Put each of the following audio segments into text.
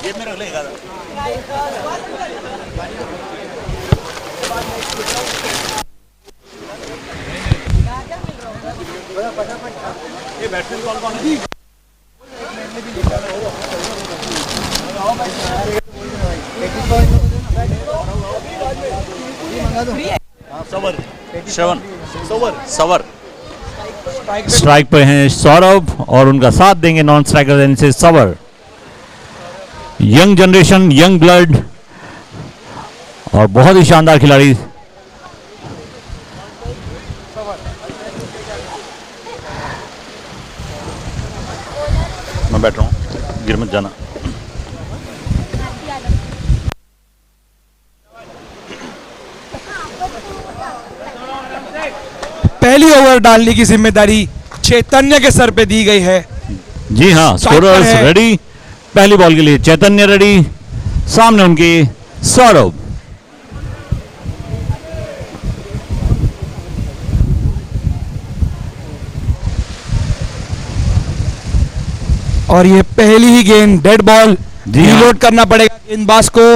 ये बैट्समैन कौन कौन है? सवर स्ट्राइक पे हैं सौरभ और उनका साथ देंगे नॉन स्ट्राइकर से सवर। यंग जनरेशन, यंग ब्लड और बहुत ही शानदार खिलाड़ी। मैं बैठ रहा हूँ, गिर मत जाना। पहली ओवर डालने की जिम्मेदारी चैतन्य के सर पे दी गई है। जी हाँ, स्कोरर्स रेडी। पहली बॉल के लिए चैतन्य रेडी, सामने उनके सौरभ। और ये पहली ही गेंद डेड बॉल, रीलोड करना पड़ेगा गेंदबाज को।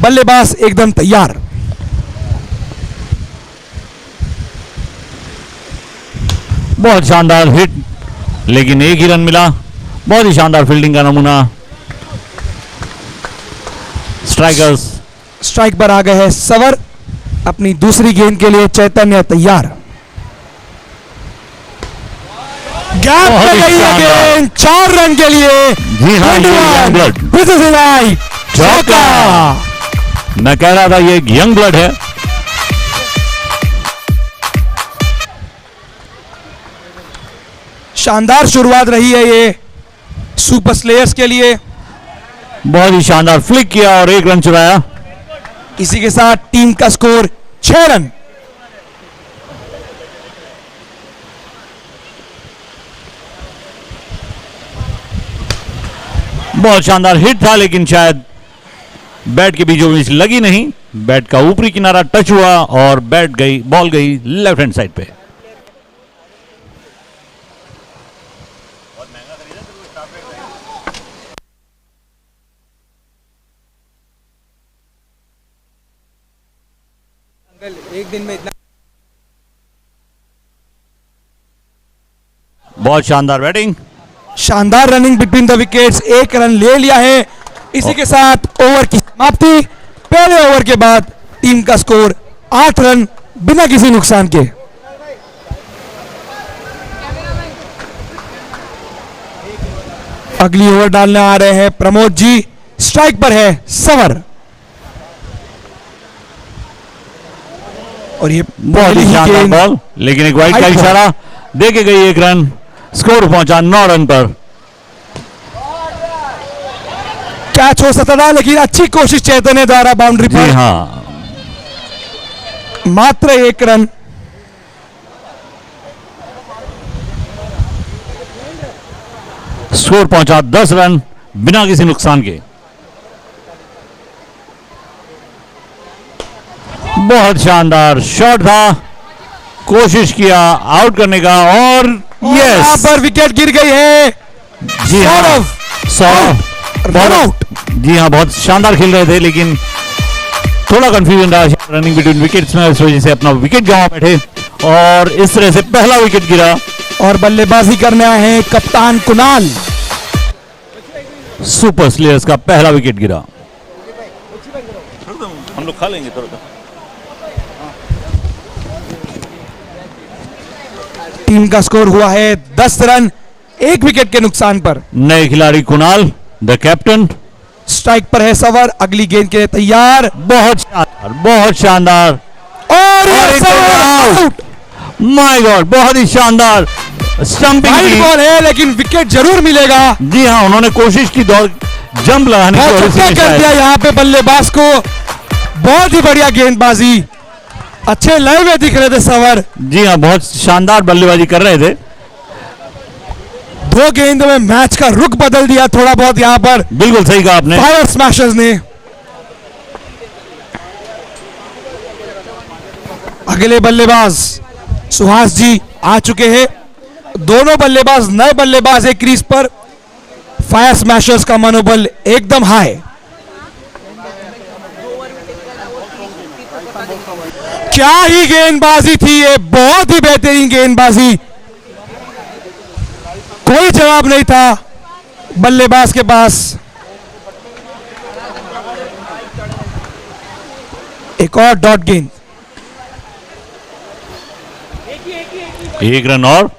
बल्लेबाज एकदम तैयार। बहुत शानदार हिट, लेकिन एक ही रन मिला। बहुत ही शानदार फील्डिंग का नमूना। स्ट्राइकर्स स्ट्राइक पर आ गए हैं सवर। अपनी दूसरी गेंद के लिए चैतन्य तैयार। गैप पे गई है गेंद, 4 रन के लिए। जी हाँ, चौका। मैं कह रहा था ये एक यंग ब्लड है। शानदार शुरुआत रही है ये सुपर स्लेयर्स के लिए। बहुत ही शानदार फ्लिक किया और 1 रन चुराया। इसी के साथ टीम का स्कोर 6 रन। बहुत शानदार हिट था, लेकिन शायद बैट के बीचों बीच लगी नहीं। बैट का ऊपरी किनारा टच हुआ और बॉल गई लेफ्ट हैंड साइड पे। एक दिन में इतना बहुत शानदार बैटिंग, शानदार running between the wickets. 1 run ले लिया है। इसी के साथ ओवर की समाप्ति। पहले ओवर के बाद टीम का स्कोर 8 रन बिना किसी नुकसान के। अगली ओवर डालने आ रहे हैं प्रमोद जी। स्ट्राइक पर है सवर। और ये बहुत ही शानदार बॉल, लेकिन एक वाइड का इशारा दे के गई 1 रन। स्कोर पहुंचा 9 रन पर। कैच हो सकता था, लेकिन अच्छी कोशिश चैतन्य द्वारा बाउंड्री पर। जी हाँ, मात्र 1 रन। स्कोर पहुंचा 10 रन बिना किसी नुकसान के। बहुत शानदार शॉट था, कोशिश किया आउट करने का और यहां पर विकेट गिर गई है। जी हाँ, सौरभ रन आउट। जी हाँ, बहुत शानदार खेल रहे थे, लेकिन थोड़ा कंफ्यूजन रहा रनिंग बिटवीन विकेट्स में, इस वजह से अपना विकेट गंवा बैठे और इस तरह से पहला विकेट गिरा। और बल्लेबाजी करने आए हैं कप्तान कुणाल। सुपर स्लेयर्स का पहला विकेट गिरा। हम लोग खा लेंगे थोड़ा। टीम का स्कोर हुआ है 10 रन 1 विकेट के नुकसान पर। नए खिलाड़ी कुणाल द कैप्टन। स्ट्राइक पर है सवर। अगली गेंद के लिए तैयार। बहुत शानदार, बहुत शानदार और आउट। माय गॉड, बहुत ही शानदार स्टंपिंग बॉल है, लेकिन विकेट जरूर मिलेगा। जी हाँ, उन्होंने कोशिश की दौड़ जंप लगाने की, कर दिया यहाँ पे बल्लेबाज को। बहुत ही बढ़िया गेंदबाजी, अच्छे लय में दिख रहे थे सवर। जी हाँ, बहुत शानदार बल्लेबाजी कर रहे थे। 2 गेंद में मैच का रुख बदल दिया थोड़ा बहुत यहाँ पर। बिल्कुल सही कहा आपने, फायर स्मैशर्स ने। अगले बल्लेबाज सुहास जी आ चुके हैं। दोनों बल्लेबाज नए बल्लेबाज है क्रीज पर। फायर स्मैशर्स का मनोबल एकदम हाई। क्या ही गेंदबाजी थी ये, बहुत ही बेहतरीन गेंदबाजी, कोई जवाब नहीं था बल्लेबाज के पास। एक और डॉट गेंद, एक रन और।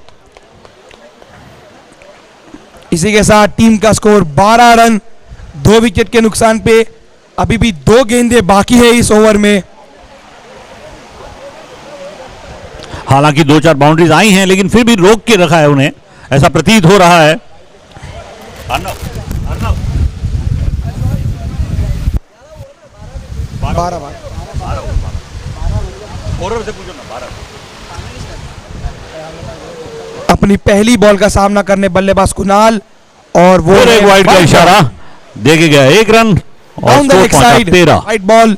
इसी के साथ टीम का स्कोर 12 रन 2 विकेट के नुकसान पे। अभी भी 2 गेंदें बाकी है इस ओवर में। हालांकि 2-4 बाउंड्रीज आई हैं, लेकिन फिर भी रोक के रखा है उन्हें, ऐसा प्रतीत हो रहा है। अर्नव, अर्नव। 12 अपनी पहली बॉल का सामना करने बल्लेबाज कुणाल, और वो एक वाइड का इशारा देके गया, 1 रन और down the leg side 13। Wide ball.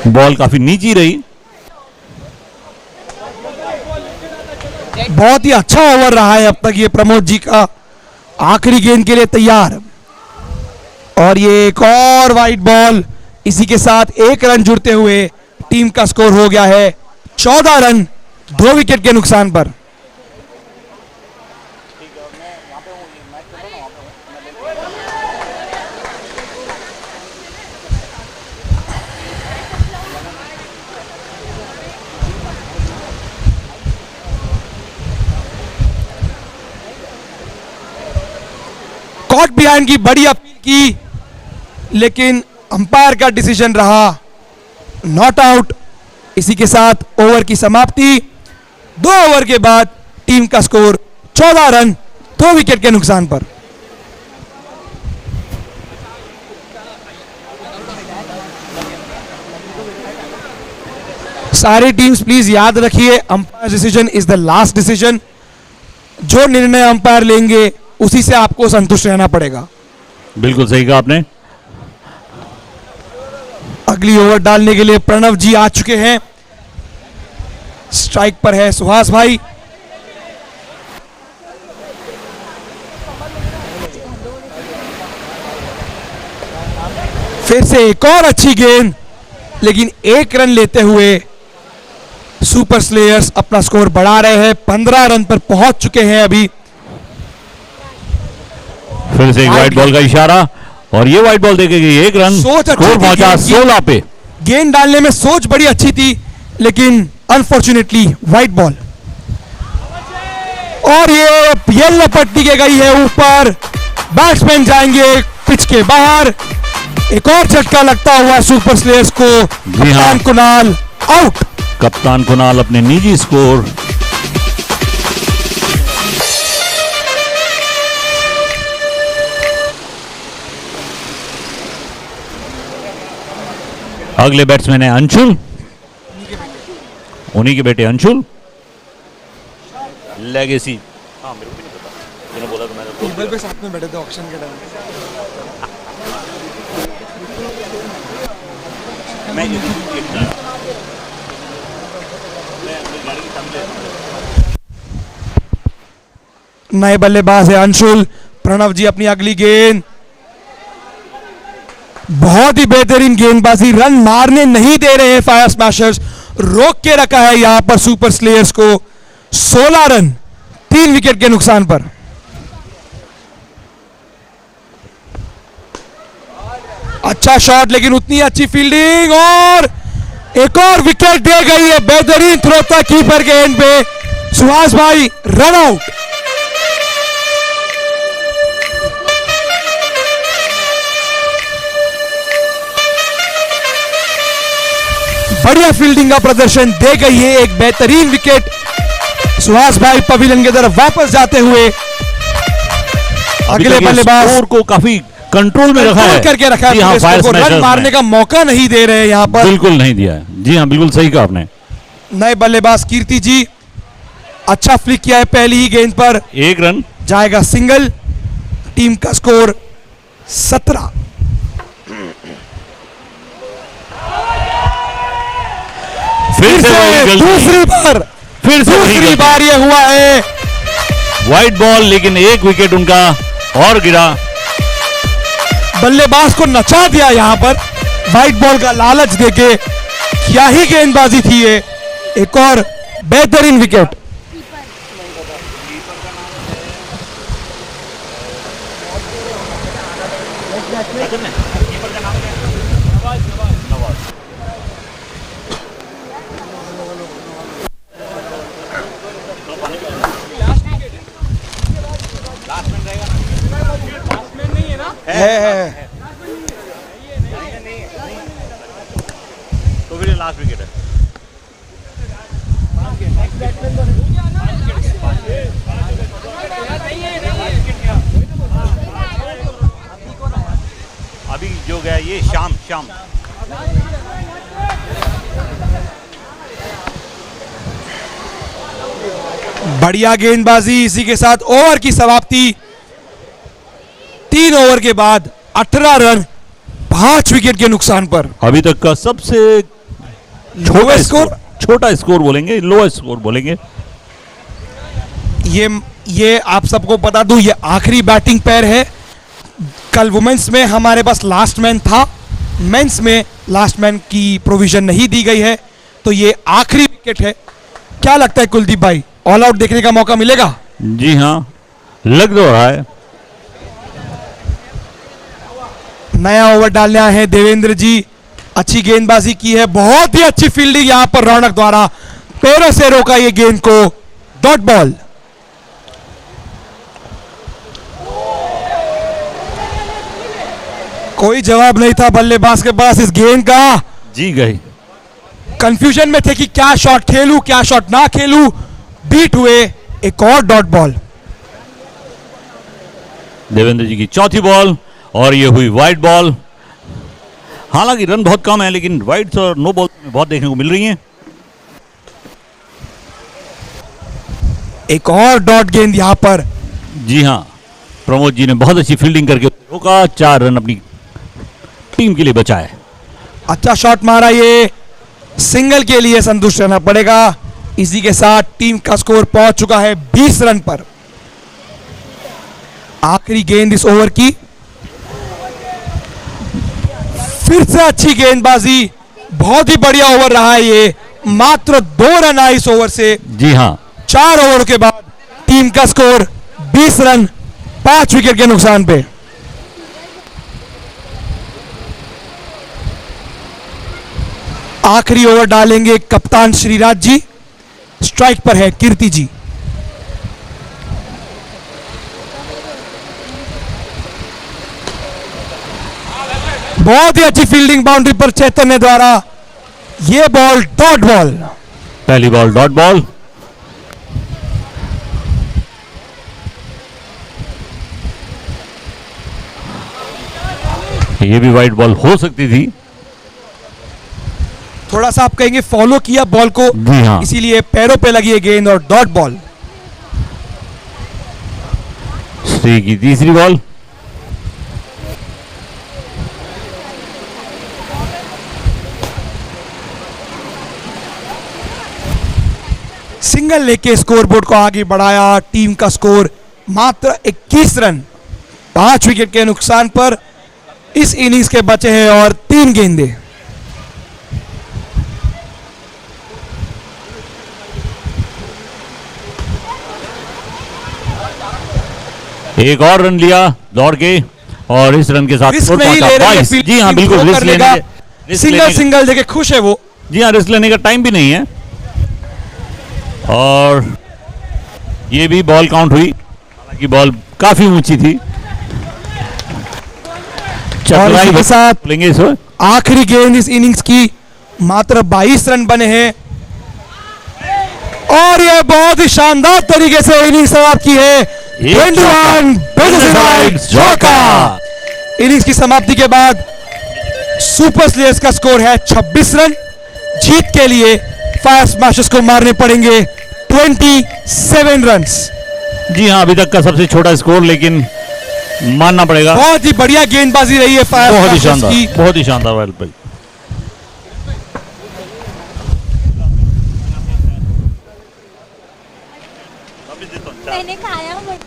Ball काफी नीची रही। बहुत ही अच्छा ओवर रहा है अब तक ये प्रमोद जी का। आखिरी गेंद के लिए तैयार, और ये एक और वाइड बॉल। इसी के साथ 1 रन जुड़ते हुए टीम का स्कोर हो गया है 14 रन 2 विकेट के नुकसान पर। कॉट बिहाइंड की बड़ी अपील की, लेकिन अंपायर का डिसीजन रहा नॉट आउट। इसी के साथ ओवर की समाप्ति। 2 ओवर के बाद टीम का स्कोर 14 रन 2 विकेट के नुकसान पर। सारी टीम्स प्लीज याद रखिए, umpire decision is the last decision. जो निर्णय अंपायर लेंगे उसी से आपको संतुष्ट रहना पड़ेगा। बिल्कुल सही कहा आपने। अगली ओवर डालने के लिए प्रणव जी आ चुके हैं। स्ट्राइक पर है सुहास भाई। फिर से एक और अच्छी गेंद, लेकिन 1 रन लेते हुए सुपर स्लेयर्स अपना स्कोर बढ़ा रहे हैं। 15 रन पर पहुंच चुके हैं अभी। फिर से एक वाइड बॉल का इशारा, और ये वाइड बॉल देके गई, 1 रन, सोच अच्छी स्कोर थी पहुंचा गेंद की। 16 पे। गेंद डालने में सोच बड़ी अच्छी थी, लेकिन अनफॉर्चुनेटली वाइड बॉल। और ये लपट के गई है ऊपर। बैट्समैन जाएंगे पिच के बाहर। एक और झटका लगता हुआ सुपर स्लेयर्स को। कप्तान कुणाल आउट। कप्तान कुणाल अपने निजी स्कोर अगले बैट्समैन है अंशुल, उन्हीं के बेटे अंशुल। लेगेसी। हाँ, मेरे को भी नहीं पता, तूने बोला तो मैंने गूगल पे साथ में बैठे थे ऑक्शन के टाइम। नए बल्लेबाज है अंशुल। प्रणव जी अपनी अगली गेंद, बहुत ही बेहतरीन गेंदबाजी। रन मारने नहीं दे रहे हैं फायर स्मैशर्स, रोक के रखा है यहां पर सुपर स्लेयर्स को। 16 रन 3 विकेट के नुकसान पर। अच्छा शॉट, लेकिन उतनी अच्छी फील्डिंग, और एक और विकेट दे गई है। बेहतरीन थ्रो था कीपर के एंड पे। सुहास भाई रन आउट। बढ़िया फील्डिंग का प्रदर्शन दे गई है एक बेहतरीन विकेट। सुहास भाई पवेलियन की तरफ वापस जाते हुए अगले बल्लेबाज स्कोर को काफी कंट्रोल में रखा है, करके रखा है। हाँ, को रन मारने का मौका नहीं दे रहे यहां पर। बिल्कुल नहीं दिया है। जी हाँ, बिल्कुल सही कहा आपने। नए बल्लेबाज कीर्ति जी, अच्छा फ्लिक किया है पहली ही गेंद पर। 1 रन जाएगा सिंगल। टीम का स्कोर 17। फिर से वही गलती। दूसरी बार ये हुआ है। वाइट बॉल, लेकिन एक विकेट उनका और गिरा। बल्लेबाज को नचा दिया यहां पर व्हाइट बॉल का लालच देके। क्या ही गेंदबाजी थी ये। एक और बेहतरीन विकेट। है। तो फिर लास्ट विकेट है। अभी जो गया ये शाम बढ़िया गेंदबाजी। इसी के साथ ओवर की समाप्ति। 3 ओवर के बाद 18 रन 5 विकेट के नुकसान पर। अभी तक का सबसे छोटा स्कोर बोलेंगे, लोएस्ट स्कोर बोलेंगे। ये आप सबको बता दूं, ये आखिरी बैटिंग पैर है। कल वुमेन्स में हमारे पास लास्ट मैन था, मेंस में लास्ट मैन की प्रोविजन नहीं दी गई है, तो ये आखिरी विकेट है। क्या लगता है कुलदीप भाई, ऑल आउट देखने का मौका मिलेगा? जी हाँ, लग तो रहा है। नया ओवर डालने आए हैं देवेंद्र जी। अच्छी गेंदबाजी की है, बहुत ही अच्छी फील्डिंग यहां पर रौनक द्वारा। पैरों से रोका ये गेंद को। Dot ball. कोई जवाब नहीं था बल्लेबाज के पास इस गेंद का। जी गई। कंफ्यूजन में थे कि क्या शॉट खेलूं क्या शॉट ना खेलूं। बीट हुए। एक और डॉट बॉल। देवेंद्र जी की चौथी बॉल और ये हुई वाइट बॉल। हालांकि रन बहुत कम है, लेकिन वाइड्स और नो बॉल में बहुत देखने को मिल रही हैं। एक और डॉट गेंद यहां पर। जी हाँ, प्रमोद जी ने बहुत अच्छी फील्डिंग करके रोका। 4 रन अपनी टीम के लिए बचाए। अच्छा शॉट मारा, ये सिंगल के लिए संतुष्ट रहना पड़ेगा। इसी के साथ टीम का स्कोर पहुंच चुका है 20 रन पर। आखिरी गेंद इस ओवर की। फिर से अच्छी गेंदबाजी। बहुत ही बढ़िया ओवर रहा है ये। मात्र 2 रन आए इस ओवर से। जी हाँ, 4 ओवर के बाद टीम का स्कोर 20 रन 5 विकेट के नुकसान पे। आखिरी ओवर डालेंगे कप्तान श्रीराज जी। स्ट्राइक पर है कीर्ति जी। बहुत ही अच्छी फील्डिंग बाउंड्री पर चैतन्य द्वारा। यह बॉल डॉट बॉल। पहली बॉल डॉट बॉल। ये भी वाइट बॉल हो सकती थी। थोड़ा सा आप कहेंगे फॉलो किया बॉल को, जी हाँ, इसीलिए पैरों पे लगी है गेंद और डॉट बॉल। श्री की तीसरी बॉल। सिंगल लेके स्कोरबोर्ड को आगे बढ़ाया। टीम का स्कोर मात्र 21 रन 5 विकेट के नुकसान पर इस इनिंग्स के बचे हैं और 3 गेंदें। एक और रन लिया दौड़ के और इस रन के साथ रिस्क नहीं ले रहे हैं। जी हाँ बिल्कुल, रिस्क लेने का सिंगल देके खुश है वो। जी हाँ, रिस्क लेने का टाइम भी नहीं है। और ये भी बॉल काउंट हुई, हालांकि बॉल काफी ऊंची थी। चतुराई के साथ लेंगे इस आखिरी गेंद इस इनिंग्स की। मात्र 22 रन बने हैं और यह बहुत ही शानदार तरीके से इनिंग्स समाप्त की है। 21 इनिंग्स की समाप्ति के बाद सुपर स्लेयर्स का स्कोर है 26 रन। जीत के लिए फायर स्मैशर्स को मारने पड़ेंगे 27 रन्स। जी हाँ, अभी तक का सबसे छोटा स्कोर, लेकिन मानना पड़ेगा। बहुत ही बढ़िया गेंदबाजी रही है फायर बहुत ही स्मैशर्स शानदार, की। बहुत ही शानदार वाइल्ड भाई। मैंने खाया मुझे।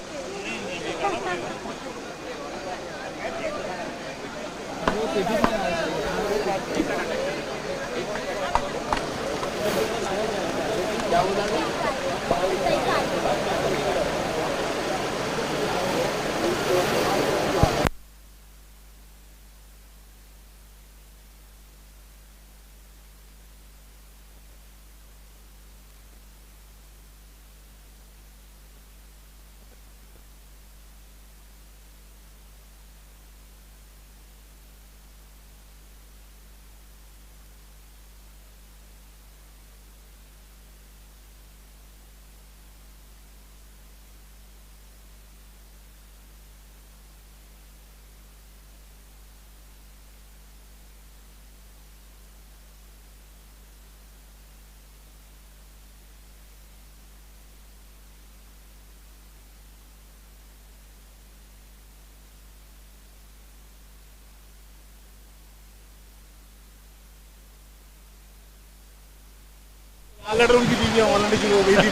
उनकी बीवियां ऑलरेडी शुरू हो गई थी।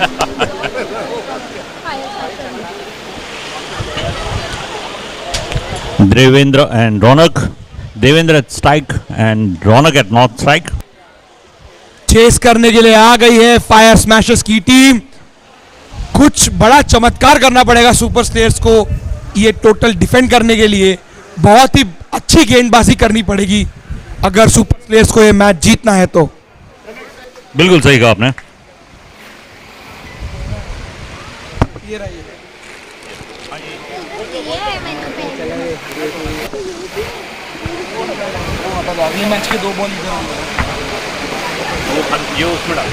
Devendra and Raunak, Devendra at strike and Raunak at not strike. Chase करने के लिए आ गई है फायर स्मैशर्स की टीम। कुछ बड़ा चमत्कार करना पड़ेगा सुपर स्लेयर्स को ये टोटल डिफेंड करने के लिए। बहुत ही अच्छी गेंदबाजी करनी पड़ेगी अगर सुपर स्लेयर्स को ये मैच जीतना है तो। बिल्कुल सही कहा आपने। मैच के 2 बॉल ये उसमें डाल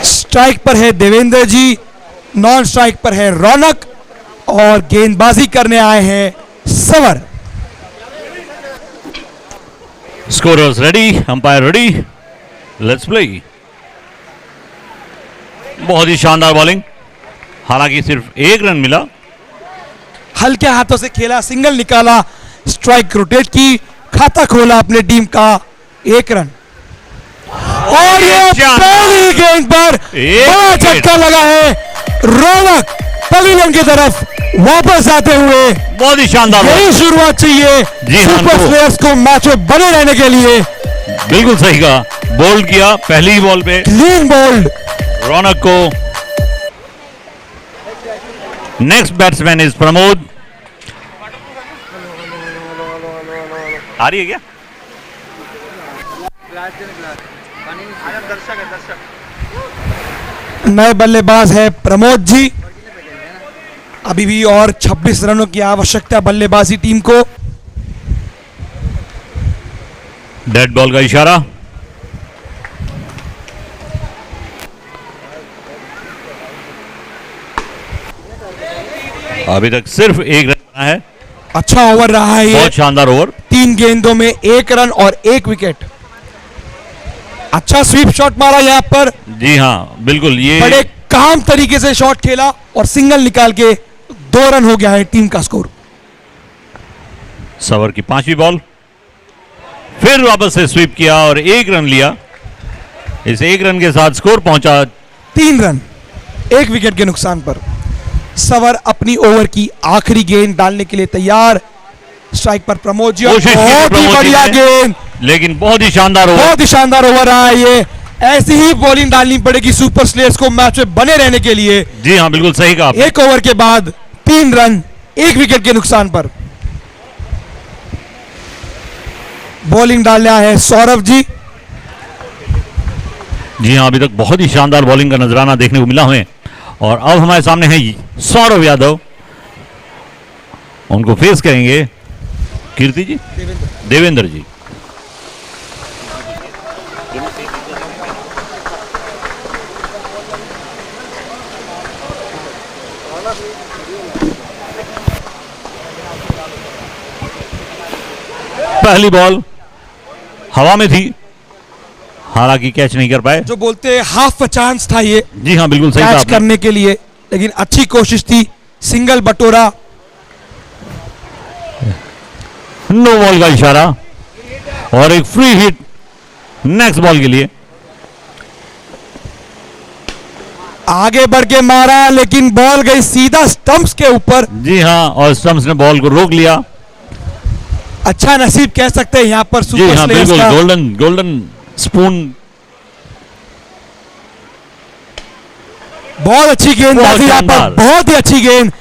स्ट्राइक पर है देवेंद्र जी, नॉन स्ट्राइक पर है रौनक और गेंदबाजी करने आए हैं सवर। Scorers ready, umpire ready, let's play. बहुत ही शानदार बॉलिंग, हालांकि सिर्फ 1 रन मिला। हल्के हाथों से खेला, सिंगल निकाला, स्ट्राइक रोटेट की, खाता खोला अपने टीम का, 1 रन। और ये पहली गेंद पर बड़ा झटका लगा है, रौनक पवेलियन की तरफ वापस आते हुए। बहुत ही शानदार, यही शुरुआत चाहिए सुपर स्लेयर्स को मैच में बने रहने के लिए। बिल्कुल सही कहा, बोल्ड किया पहली ही बॉल पे, क्लीन बोल्ड। रौनक को। Next batsman is Pramod. आ रही है क्या? नए बल्लेबाज है प्रमोद जी। अभी भी और 26 रनों की आवश्यकता बल्लेबाजी टीम को। डेड बॉल का इशारा। अभी तक सिर्फ 1 रन बना है। अच्छा ओवर रहा है ये, बहुत शानदार ओवर। 3 गेंदों में 1 रन और 1 विकेट। अच्छा स्वीप शॉट मारा यहाँ पर, जी हाँ बिल्कुल, ये बड़े काम तरीके से शॉट खेला और सिंगल निकाल के 2 रन हो गया है टीम का स्कोर। सवर की 5वीं बॉल, फिर वापस से स्वीप किया और 1 रन लिया। इस 1 रन के साथ स्कोर पहुंचा 3 रन 1 विकेट के नुकसान पर। सवर अपनी ओवर की आखिरी गेंद डालने के लिए तैयार। स्ट्राइक पर प्रमोद जी, कोशिश की बहुत ही प्रमोद जी बढ़िया ने, गेंद, लेकिन बहुत ही शानदार ओवर। बहुत ही शानदार ओवर रहा है ये। ऐसी ही बॉलिंग डालनी पड़ेगी सुपर स्लेयर्स को मैच में बने रहने के लिए। जी हाँ बिल्कुल सही कहा आपने। 1 ओवर के बाद 3 रन 1 विकेट के नुकसान पर। बॉलिंग डालने आए हैं सौरभ जी। जी हाँ, अभी तक बहुत ही शानदार बॉलिंग का नजराना देखने को मिला हमें। और अब हमारे सामने है सौरभ यादव, उनको फेस करेंगे कीर्ति जी, देवेंद्र जी। पहली बॉल हवा में थी, हालांकि कैच नहीं कर पाए। जो बोलते हैं हाफ चांस था ये जी हाँ, बिल्कुल सही कहा कैच आपने। करने के लिए, लेकिन अच्छी कोशिश थी। सिंगल बटोरा। नो बॉल का इशारा और एक फ्री हिट नेक्स्ट बॉल के लिए। आगे बढ़ के मारा लेकिन बॉल गई सीधा स्टंप्स के ऊपर। जी हाँ, और स्टम्प्स ने बॉल को रोक लिया। अच्छा नसीब कह सकते हैं यहाँ पर जी सुपर हाँ, स्लेयर्स बिल्कुल का। Golden spoon. बहुत अच्छी गेंदबाजी यहाँ पर, शानदार। बहुत ही अच्छी गेंद।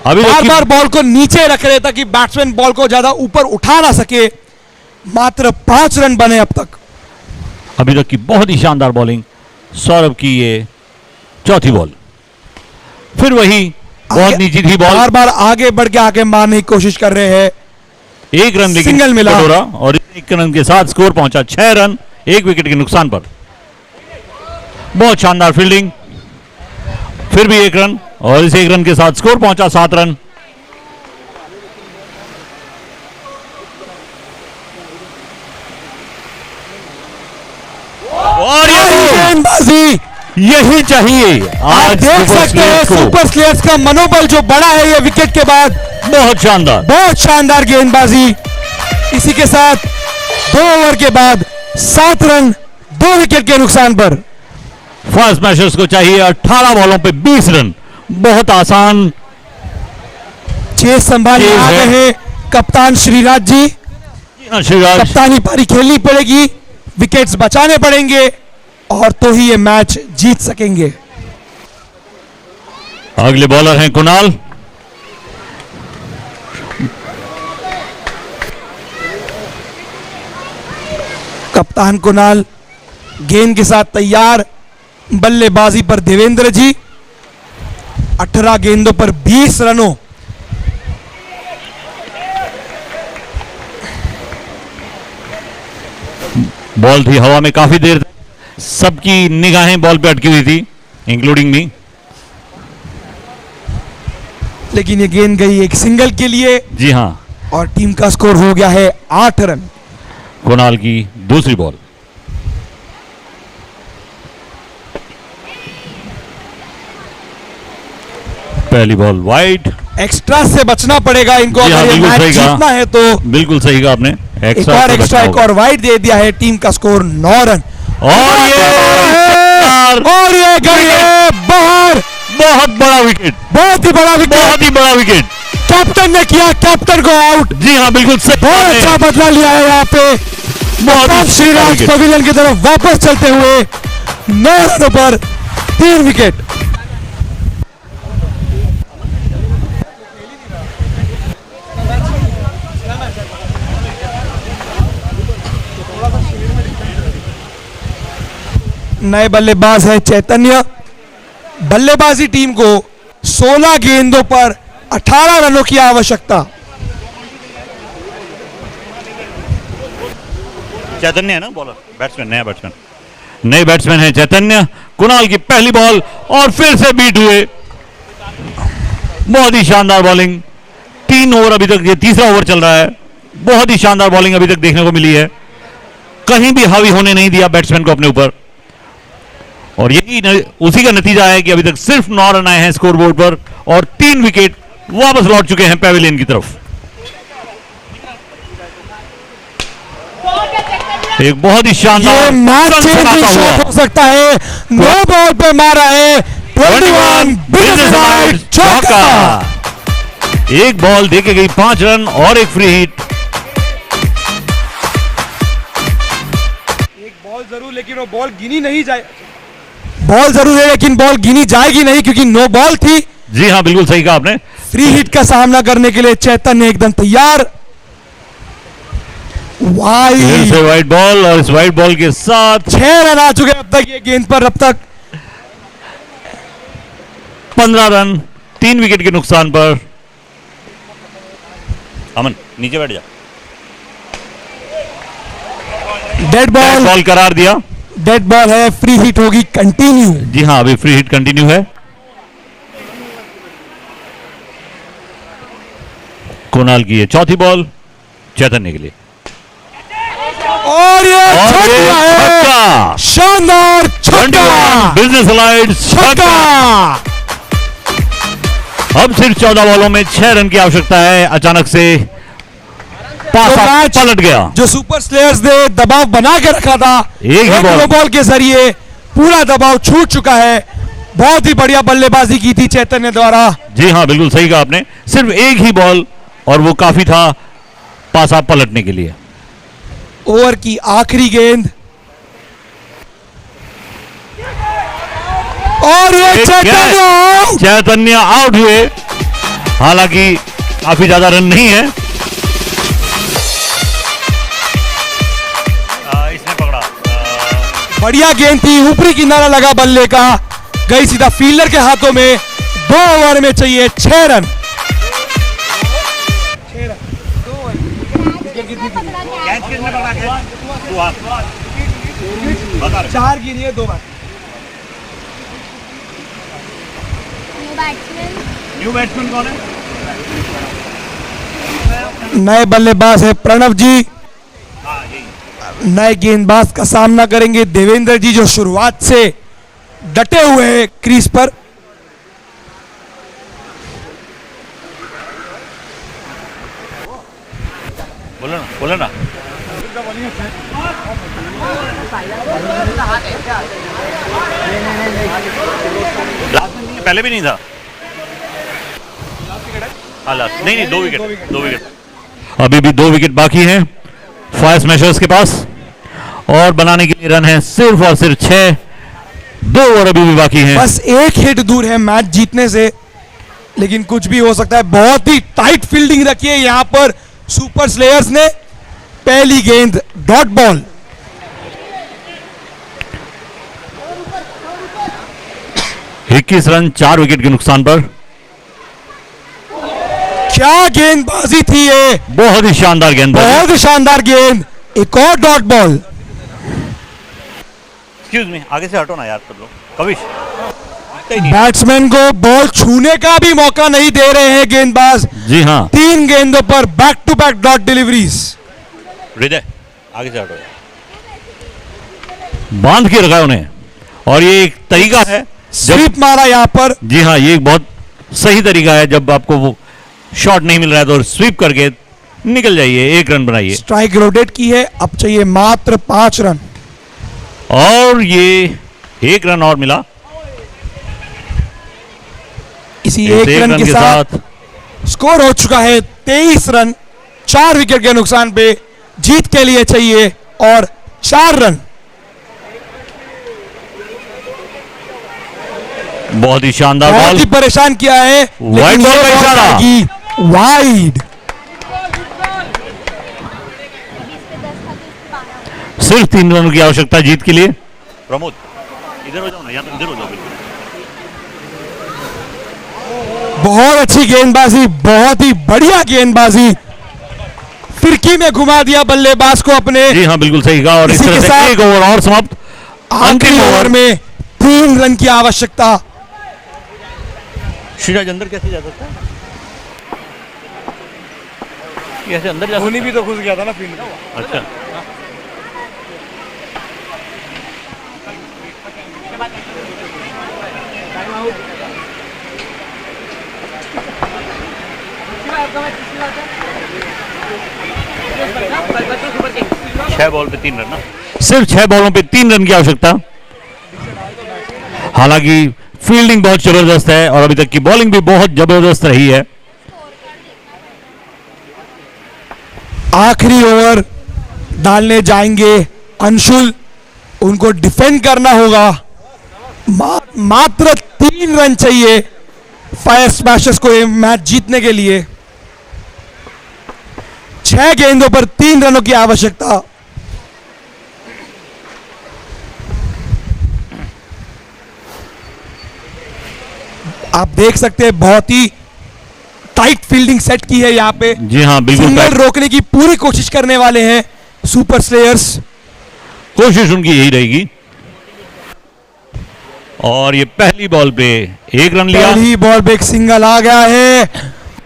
अभी बार देखिए, बार बॉल को नीचे रख रहे ताकि बैट्समैन बॉल को ज्यादा ऊपर उठा ना सके। मात्र 5 रन बने अब तक। अभी तक की बहुत ही शानदार बॉलिंग सौरभ की। ये चौथी बॉल, फिर वही बहुत आगे- नीची थी बॉल। बार बार आगे बढ़ के आगे मारने की कोशिश कर रहे हैं। एक रन लेकिन सिंगल मिला। बटोरा और एक रन के साथ स्कोर पहुंचा 6 रन 1 विकेट के नुकसान पर। बहुत शानदार फील्डिंग, फिर भी 1 रन और इस 1 रन के साथ स्कोर पहुंचा 7 रन। और ये गेंदबाजी यही चाहिए आप आज देख सुपर सकते हैं स्लेयर्स को। सुपर स्लेयर्स का मनोबल जो बड़ा है ये विकेट के बाद। बहुत शानदार। बहुत शानदार गेंदबाजी। इसी के साथ 2 ओवर के बाद 7 रन 2 विकेट के नुकसान पर। फर्स्ट मैचर्स को चाहिए 18 बॉलों पे 20 रन। बहुत आसान चेस संभालने चेस आ है। गए हैं कप्तान श्रीराज जी। श्रीराज। कप्तानी पारी खेलनी पड़ेगी, विकेट्स बचाने पड़ेंगे और तो ही ये मैच जीत सकेंगे। अगले बॉलर हैं कुणाल। कप्तान कुणाल गेंद के साथ तैयार। बल्लेबाजी पर देवेंद्र जी। 18 गेंदों पर 20 रनों। बॉल थी हवा में काफी देर तक, सबकी निगाहें बॉल पे अटकी हुई थी, इंक्लूडिंग मी। लेकिन ये गेंद गई एक सिंगल के लिए जी हाँ, और टीम का स्कोर हो गया है 8 रन। कुणाल की दूसरी बॉल। पहली बॉल वाइड। एक्स्ट्रा से बचना पड़ेगा इनको जी हाँ, अगर ये बिल्कुल मैच सही कहा। जीतना है तो। बिल्कुल सही कहा आपने। एक एक्स्ट्रा और से एक्स्ट्रा बचना एक होगा। और वाइड दे दिया है। टीम का स्कोर 9 रन। और ये गई है बाहर। बहुत बड़ा विकेट, बहुत ही बड़ा विकेट। बहुत ही बड़ा विकेट। कैप्टन ने किया कैप्टन को आउट। जी हाँ, बिल्कुल सही। बहुत अच्छा बदला लिया है यहाँ पे। बहुत कप्तान ही श्रीराज विकेट। पवेलियन की तरफ वापस चलते हुए 9 रनों पर 3 विकेट। नए बल्लेबाज है चैतन्य। बल्लेबाजी टीम को 16 गेंदों पर 18 रनों की आवश्यकता। चैतन्य है ना बॉलर, बैट्समैन, नया बैट्समैन, नए बैट्समैन है चैतन्य। कुणाल की पहली बॉल और फिर से बीट हुए। बहुत ही शानदार बॉलिंग। 3 ओवर अभी तक, ये तीसरा ओवर चल रहा है। बहुत ही शानदार बॉलिंग अभी तक देखने को मिली है। कहीं भी हावी होने नहीं दिया बैट्समैन को अपने ऊपर, और यही उसी का नतीजा है कि अभी तक सिर्फ 9 रन आए हैं स्कोर बोर्ड पर और 3 विकेट वापस लौट चुके हैं पेविलियन की तरफ। एक बहुत ही शानदार ये मैच रन चेंजिंग बनाता शॉट हुआ। हो सकता है। नो बॉल पे मारा है 21 बिजनेस राइट चौका। एक बॉल देके गई 5 रन और एक फ्री हिट। एक बॉल जरूर, लेकिन वो बॉल गिनी नहीं जाए। बॉल जरूर है लेकिन बॉल गिनी जाएगी नहीं क्योंकि नो बॉल थी। जी हाँ, बिल्कुल सही कहा आपने। फ्री हिट का सामना करने के लिए चैतन्य एकदम तैयार। फिर वाइड से वाइट बॉल और इस वाइट बॉल के साथ 6 रन आ चुके अब तक ये गेंद पर। अब तक 15 रन 3 विकेट के नुकसान पर। अमन नीचे बैठ जा। Dead ball. बॉल करार दिया। डेड बॉल है, फ्री हिट होगी कंटिन्यू। जी हाँ, अभी फ्री हिट कंटिन्यू है। कुणाल की ये चौथी बॉल चैतन्य के लिए। और ये छक्का है, छक्का, शानदार छक्का, बिजनेस अलाइड छक्का। छक्का। अब सिर्फ 14 बॉलों में 6 रन की आवश्यकता है। अचानक से पासा मैच पलट गया। जो सुपर स्लेयर्स ने दबाव बना के रखा था, एक ही बॉल। नो बॉल के जरिए पूरा दबाव छूट चुका है। बहुत ही बढ़िया बल्लेबाजी की थी चैतन्य द्वारा। जी हाँ, बिल्कुल सही कहा आपने। सिर्फ एक ही बॉल और वो काफी था पासा पलटने के लिए। ओवर की आखिरी गेंद और ये चैतन्य आउट हुए। हालांकि काफी ज्यादा रन नहीं है। इसने पकड़ा। बढ़िया गेंद थी, ऊपरी किनारा लगा बल्ले का, गई सीधा फील्डर के हाथों में। 2 ओवर में चाहिए 6 रन। किसने पकड़ा? 4 गिनी है 2 बार। न्यू बैट्समैन कौन है? नए बल्लेबाज है प्रणव जी। नए गेंदबाज का सामना करेंगे देवेंद्र जी, जो शुरुआत से डटे हुए हैं क्रीज पर। बोलो ना। पहले भी नहीं था। नहीं 2 विकेट। अभी भी 2 विकेट बाकी हैं फायर स्मैशर्स के पास और बनाने के लिए रन है सिर्फ और सिर्फ 6। 2 ओवर अभी भी बाकी हैं। बस एक हिट दूर है मैच जीतने से, लेकिन कुछ भी हो सकता है। बहुत ही टाइट फील्डिंग रखी है यहां पर सुपर स्लेयर्स ने। पहली गेंद डॉट बॉल। इक्कीस रन 4 विकेट के नुकसान पर। क्या गेंदबाजी थी ये, बहुत ही शानदार गेंदबाजी। बहुत ही शानदार गेंद। एक और डॉट बॉल। एक्सक्यूज मी, आगे से हटो ना यार सब लोग। कविश बैट्समैन को बॉल छूने का भी मौका नहीं दे रहे हैं गेंदबाज। जी हाँ, 3 गेंदों पर back to back dot deliveries. Hridoy आगे से हटो। बांध के रखा है उन्हें और ये एक तरीका है। स्वीप मारा यहां पर। जी हाँ, ये एक बहुत सही तरीका है। जब आपको वो शॉट नहीं मिल रहा है तो स्वीप करके निकल जाइए, 1 रन बनाइए। स्ट्राइक रोटेट की है, अब चाहिए मात्र 5 रन। और ये 1 रन और मिला। इसी 1 रन के साथ स्कोर हो चुका है 23 रन। 4 विकेट के नुकसान पे जीत के लिए चाहिए और 4 रन। बहुत ही शानदार बहुत बॉल। ही परेशान किया है, वाइड लेकिन बॉल का ये बॉल इशारा। आएगी वाइड। सिर्फ 3 रनों की आवश्यकता जीत के लिए। प्रमोद इधर हो जाओ ना, या तो इधर हो जाओ। बिल्कुल बहुत अच्छी गेंदबाजी, बहुत ही बढ़िया गेंदबाजी। फिरकी में घुमा दिया बल्लेबाज को अपने। जी हाँ, बिल्कुल सही कहा। और इस इसी तरह के से साथ 1 ओवर और समाप्त। अंतिम ओवर में 3 रन की आवश्यकता। शिराज अंदर कैसे जा सकता है? कैसे अंदर जा धोनी भी तो घुस गया था ना फील्ड में। अच्छा, छह बॉल पे 3 रन ना। सिर्फ 6 बॉलों पे 3 रन की आवश्यकता। हालांकि फील्डिंग बहुत जबरदस्त है और अभी तक की बॉलिंग भी बहुत जबरदस्त रही है। आखिरी ओवर डालने जाएंगे अंशुल, उनको डिफेंड करना होगा। मात्र 3 रन चाहिए फायर स्मैशर्स को ये मैच जीतने के लिए। 6 गेंदों पर 3 रनों की आवश्यकता। आप देख सकते हैं बहुत ही टाइट फील्डिंग सेट की है यहाँ पे। जी हाँ, बिल्कुल सिंगल टाइट। रोकने की पूरी कोशिश करने वाले हैं सुपर स्लेयर्स। कोशिश उनकी यही रहेगी। और ये पहली बॉल पे 1 रन लिया। पहली बॉल पे एक सिंगल आ गया है।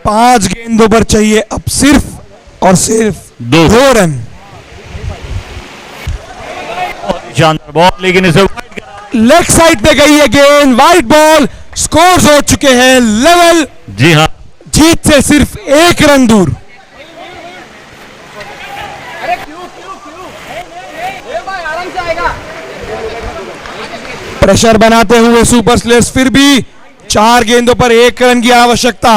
5 गेंदों पर चाहिए अब सिर्फ और सिर्फ 2 2 रन। शानदार बॉल, लेकिन इसे वाइड करा। लेग साइड पे गई है गेंद, वाइड बॉल, स्कोर्स हो चुके हैं लेवल। जी हाँ, जीत से सिर्फ 1 रन दूर। प्रेशर बनाते हुए सुपर स्लेट्स, फिर भी 4 गेंदों पर 1 रन की आवश्यकता।